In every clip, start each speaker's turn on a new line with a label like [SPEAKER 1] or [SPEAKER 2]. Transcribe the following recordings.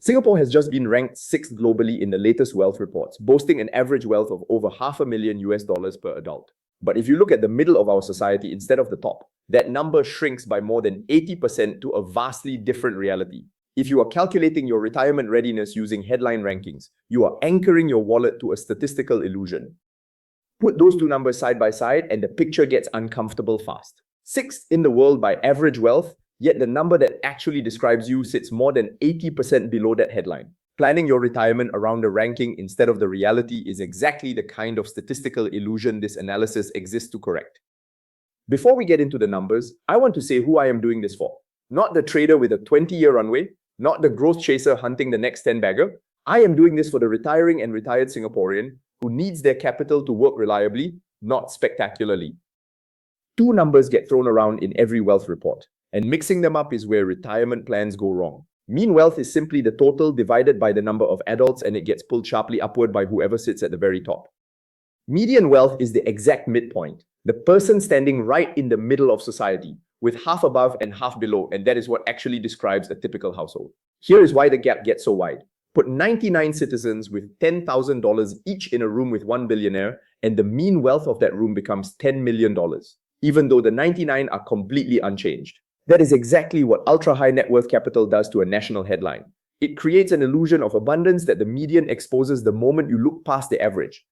[SPEAKER 1] Singapore has just been ranked 6th globally in the latest wealth reports, boasting an average wealth of over $500,000 per adult. But if you look at the middle of our society instead of the top, that number shrinks by more than 80% to a vastly different reality. If you are calculating your retirement readiness using headline rankings, you are anchoring your wallet to a statistical illusion. Put those two numbers side by side and the picture gets uncomfortable fast. 6th in the world by average wealth, yet the number that actually describes you sits more than 80% below that headline. Planning your retirement around the ranking instead of the reality is exactly the kind of statistical illusion this analysis exists to correct. Before we get into the numbers, I want to say who I am doing this for. Not the trader with a 20-year runway, not the growth chaser hunting the next 10-bagger. I am doing this for the retiring and retired Singaporean who needs their capital to work reliably, not spectacularly. Two numbers get thrown around in every wealth report, and mixing them up is where retirement plans go wrong. Mean wealth is simply the total divided by the number of adults, and it gets pulled sharply upward by whoever sits at the very top. Median wealth is the exact midpoint, the person standing right in the middle of society, with half above and half below, and that is what actually describes a typical household. Here is why the gap gets so wide. Put 99 citizens with $10,000 each in a room with one billionaire, and the mean wealth of that room becomes $10 million, even though the 99 are completely unchanged. That is exactly what ultra-high net worth capital does to a national headline. It creates an illusion of abundance that the median exposes the moment you look past the average.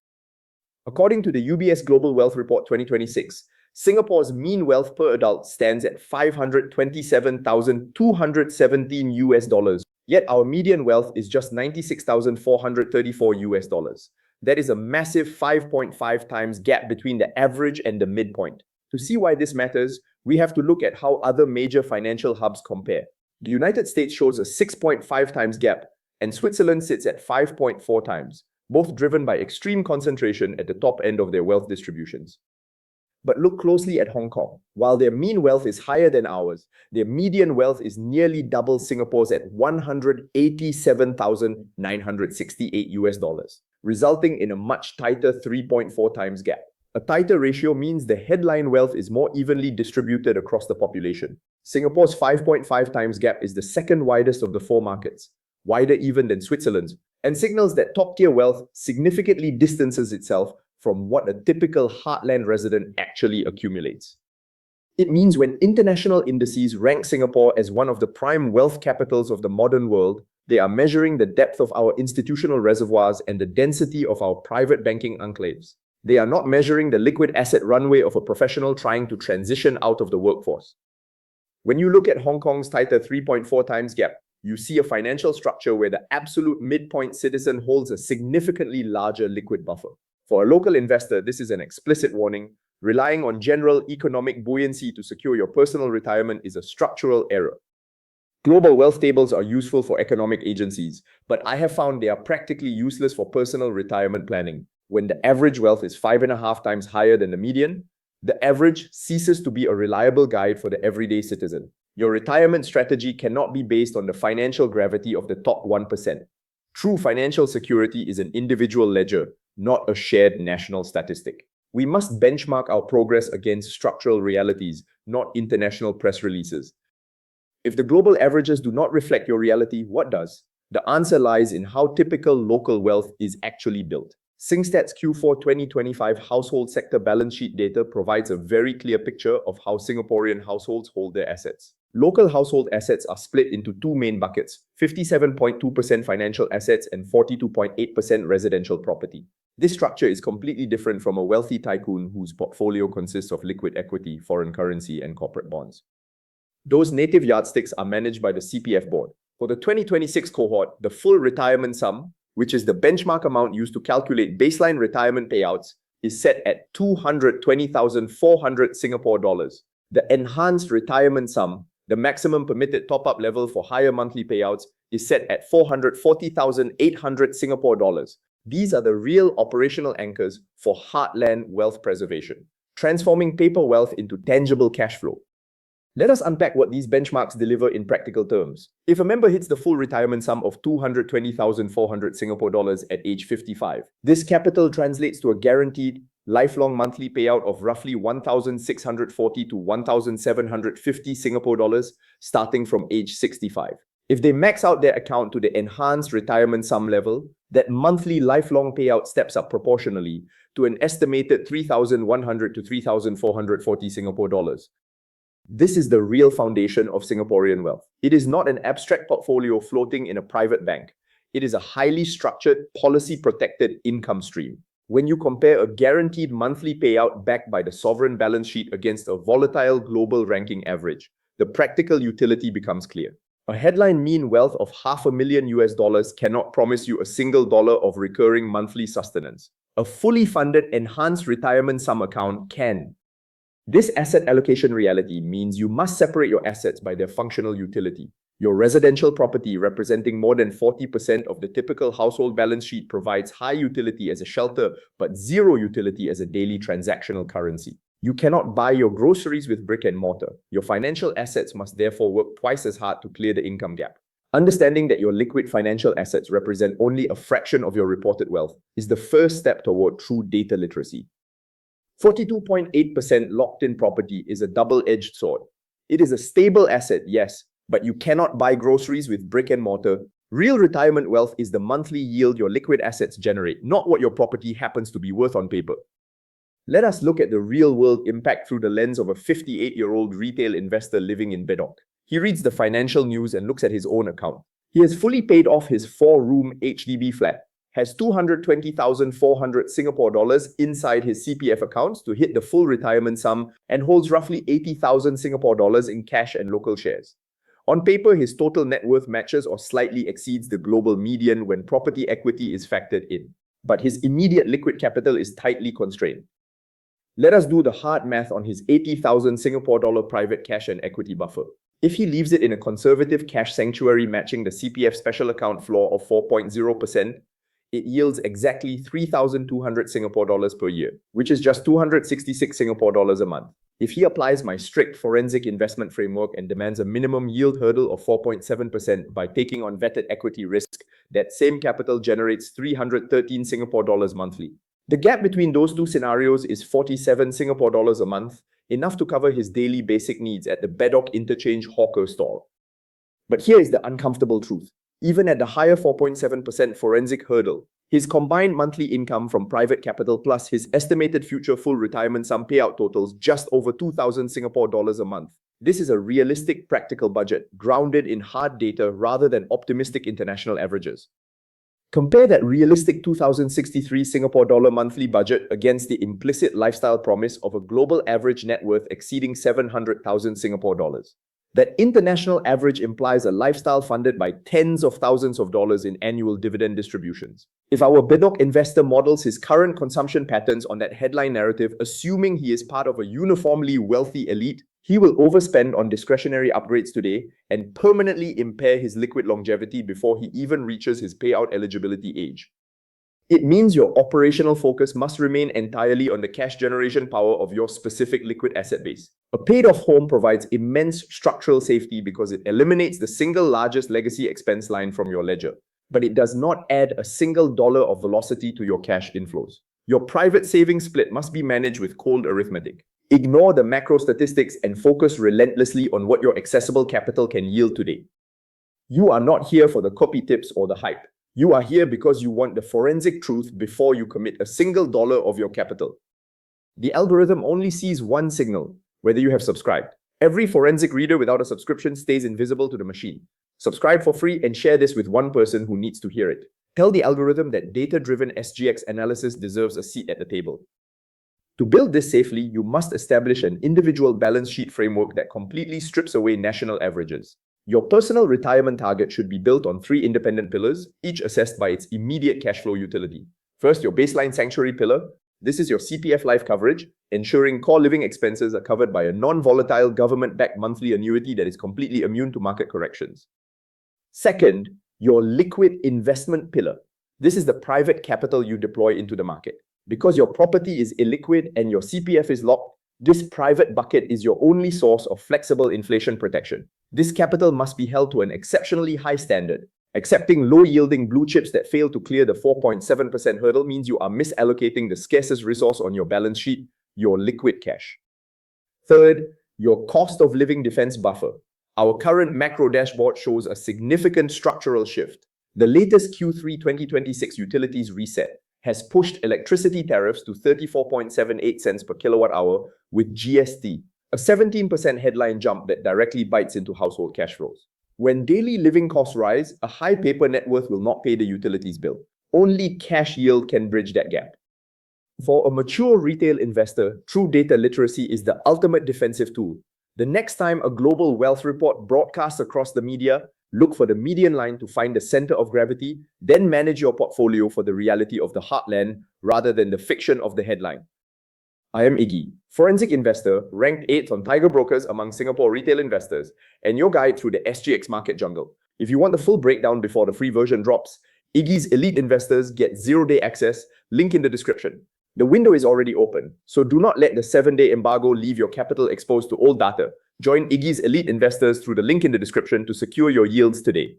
[SPEAKER 1] According to the UBS Global Wealth Report 2026, Singapore's mean wealth per adult stands at $527,217 yet our median wealth is just $96,434 That is a massive 5.5 times gap between the average and the midpoint. To see why this matters, we have to look at how other major financial hubs compare. The United States shows a 6.5 times gap, and Switzerland sits at 5.4 times, both driven by extreme concentration at the top end of their wealth distributions. But look closely at Hong Kong. While their mean wealth is higher than ours, their median wealth is nearly double Singapore's at $187,968, resulting in a much tighter 3.4 times gap. A tighter ratio means the headline wealth is more evenly distributed across the population. Singapore's 5.5 times gap is the second widest of the four markets, wider even than Switzerland's, and signals that top-tier wealth significantly distances itself from what a typical heartland resident actually accumulates. It means when international indices rank Singapore as one of the prime wealth capitals of the modern world, they are measuring the depth of our institutional reservoirs and the density of our private banking enclaves. They are not measuring the liquid asset runway of a professional trying to transition out of the workforce. When you look at Hong Kong's tighter 3.4 times gap, you see a financial structure where the absolute midpoint citizen holds a significantly larger liquid buffer. For a local investor, this is an explicit warning. Relying on general economic buoyancy to secure your personal retirement is a structural error. Global wealth tables are useful for economic agencies, but I have found they are practically useless for personal retirement planning. When the average wealth is 5.5 times higher than the median, the average ceases to be a reliable guide for the everyday citizen. Your retirement strategy cannot be based on the financial gravity of the top 1%. True financial security is an individual ledger, not a shared national statistic. We must benchmark our progress against structural realities, not international press releases. If the global averages do not reflect your reality, what does? The answer lies in how typical local wealth is actually built. Singstat's Q4 2025 household sector balance sheet data provides a very clear picture of how Singaporean households hold their assets. Local household assets are split into two main buckets: 57.2% financial assets and 42.8% residential property. This structure is completely different from a wealthy tycoon whose portfolio consists of liquid equity, foreign currency, and corporate bonds. Those native yardsticks are managed by the CPF board. For the 2026 cohort, the full retirement sum, which is the benchmark amount used to calculate baseline retirement payouts, is set at 220,400 Singapore dollars. The enhanced retirement sum, the maximum permitted top-up level for higher monthly payouts, is set at 440,800 Singapore dollars. These are the real operational anchors for heartland wealth preservation, transforming paper wealth into tangible cash flow. Let us unpack what these benchmarks deliver in practical terms. If a member hits the full retirement sum of 220,400 Singapore dollars at age 55, this capital translates to a guaranteed lifelong monthly payout of roughly 1,640 to 1,750 Singapore dollars starting from age 65. If they max out their account to the enhanced retirement sum level, that monthly lifelong payout steps up proportionally to an estimated 3,100 to 3,440 Singapore dollars. This is the real foundation of Singaporean wealth. It is not an abstract portfolio floating in a private bank. It is a highly structured, policy-protected income stream. When you compare a guaranteed monthly payout backed by the sovereign balance sheet against a volatile global ranking average, the practical utility becomes clear. A headline mean wealth of $500,000 cannot promise you a single dollar of recurring monthly sustenance. A fully funded enhanced retirement sum account can. This asset allocation reality means you must separate your assets by their functional utility. Your residential property, representing more than 40% of the typical household balance sheet, provides high utility as a shelter, but zero utility as a daily transactional currency. You cannot buy your groceries with brick and mortar. Your financial assets must therefore work twice as hard to clear the income gap. Understanding that your liquid financial assets represent only a fraction of your reported wealth is the first step toward true data literacy. 42.8% locked-in property is a double-edged sword. It is a stable asset, yes, but you cannot buy groceries with brick and mortar. Real retirement wealth is the monthly yield your liquid assets generate, not what your property happens to be worth on paper. Let us look at the real-world impact through the lens of a 58-year-old retail investor living in Bedok. He reads the financial news and looks at his own account. He has fully paid off his 4-room HDB flat, has 220,400 Singapore dollars inside his CPF accounts to hit the full retirement sum, and holds roughly 80,000 Singapore dollars in cash and local shares. On paper, his total net worth matches or slightly exceeds the global median when property equity is factored in. But his immediate liquid capital is tightly constrained. Let us do the hard math on his 80,000 Singapore dollar private cash and equity buffer. If he leaves it in a conservative cash sanctuary matching the CPF special account floor of 4.0%, it yields exactly 3,200 Singapore dollars per year, which is just 266 Singapore dollars a month. If he applies my strict forensic investment framework and demands a minimum yield hurdle of 4.7% by taking on vetted equity risk, that same capital generates 313 Singapore dollars monthly. The gap between those two scenarios is 47 Singapore dollars a month, enough to cover his daily basic needs at the Bedok interchange hawker stall. But here is the uncomfortable truth. Even at the higher 4.7% forensic hurdle, his combined monthly income from private capital plus his estimated future full retirement sum payout totals just over 2,000 Singapore dollars a month. This is a realistic, practical budget, grounded in hard data rather than optimistic international averages. Compare that realistic 2,063 Singapore dollar monthly budget against the implicit lifestyle promise of a global average net worth exceeding 700,000 Singapore dollars. That international average implies a lifestyle funded by tens of thousands of dollars in annual dividend distributions. If our Bedok investor models his current consumption patterns on that headline narrative, assuming he is part of a uniformly wealthy elite, he will overspend on discretionary upgrades today and permanently impair his liquid longevity before he even reaches his payout eligibility age. It means your operational focus must remain entirely on the cash generation power of your specific liquid asset base. A paid-off home provides immense structural safety because it eliminates the single largest legacy expense line from your ledger, but it does not add a single dollar of velocity to your cash inflows. Your private savings split must be managed with cold arithmetic. Ignore the macro statistics and focus relentlessly on what your accessible capital can yield today. You are not here for the copy tips or the hype. You are here because you want the forensic truth before you commit a single dollar of your capital. The algorithm only sees one signal, whether you have subscribed. Every forensic reader without a subscription stays invisible to the machine. Subscribe for free and share this with one person who needs to hear it. Tell the algorithm that data-driven SGX analysis deserves a seat at the table. To build this safely, you must establish an individual balance sheet framework that completely strips away national averages. Your personal retirement target should be built on 3 independent pillars, each assessed by its immediate cash flow utility. First, your baseline sanctuary pillar. This is your CPF life coverage, ensuring core living expenses are covered by a non-volatile government-backed monthly annuity that is completely immune to market corrections. Second, your liquid investment pillar. This is the private capital you deploy into the market. Because your property is illiquid and your CPF is locked, this private bucket is your only source of flexible inflation protection. This capital must be held to an exceptionally high standard. Accepting low-yielding blue chips that fail to clear the 4.7% hurdle means you are misallocating the scarcest resource on your balance sheet, your liquid cash. Third, your cost of living defense buffer. Our current macro dashboard shows a significant structural shift. The latest Q3 2026 utilities reset has pushed electricity tariffs to 34.78 cents per kilowatt hour with GST, a 17% headline jump that directly bites into household cash flows. When daily living costs rise, a high paper net worth will not pay the utilities bill. Only cash yield can bridge that gap. For a mature retail investor, true data literacy is the ultimate defensive tool. The next time a global wealth report broadcasts across the media, look for the median line to find the center of gravity, then manage your portfolio for the reality of the heartland rather than the fiction of the headline. I am Iggy, forensic investor, ranked 8th on Tiger Brokers among Singapore retail investors, and your guide through the SGX market jungle. If you want the full breakdown before the free version drops, Iggy's elite investors get 0-day access, link in the description. The window is already open, so do not let the 7-day embargo leave your capital exposed to old data. Join Iggy's elite investors through the link in the description to secure your yields today.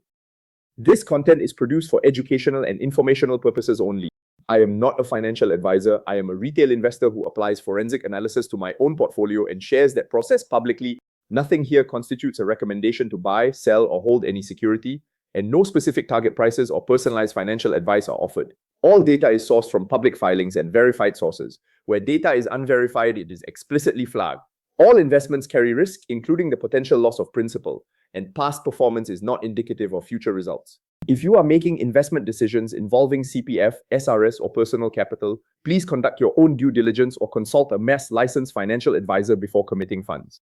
[SPEAKER 1] This content is produced for educational and informational purposes only. I am not a financial advisor. I am a retail investor who applies forensic analysis to my own portfolio and shares that process publicly. Nothing here constitutes a recommendation to buy, sell, or hold any security, and no specific target prices or personalized financial advice are offered. All data is sourced from public filings and verified sources. Where data is unverified, it is explicitly flagged. All investments carry risk, including the potential loss of principal, and past performance is not indicative of future results. If you are making investment decisions involving CPF, SRS, or personal capital, please conduct your own due diligence or consult a mass licensed financial advisor before committing funds.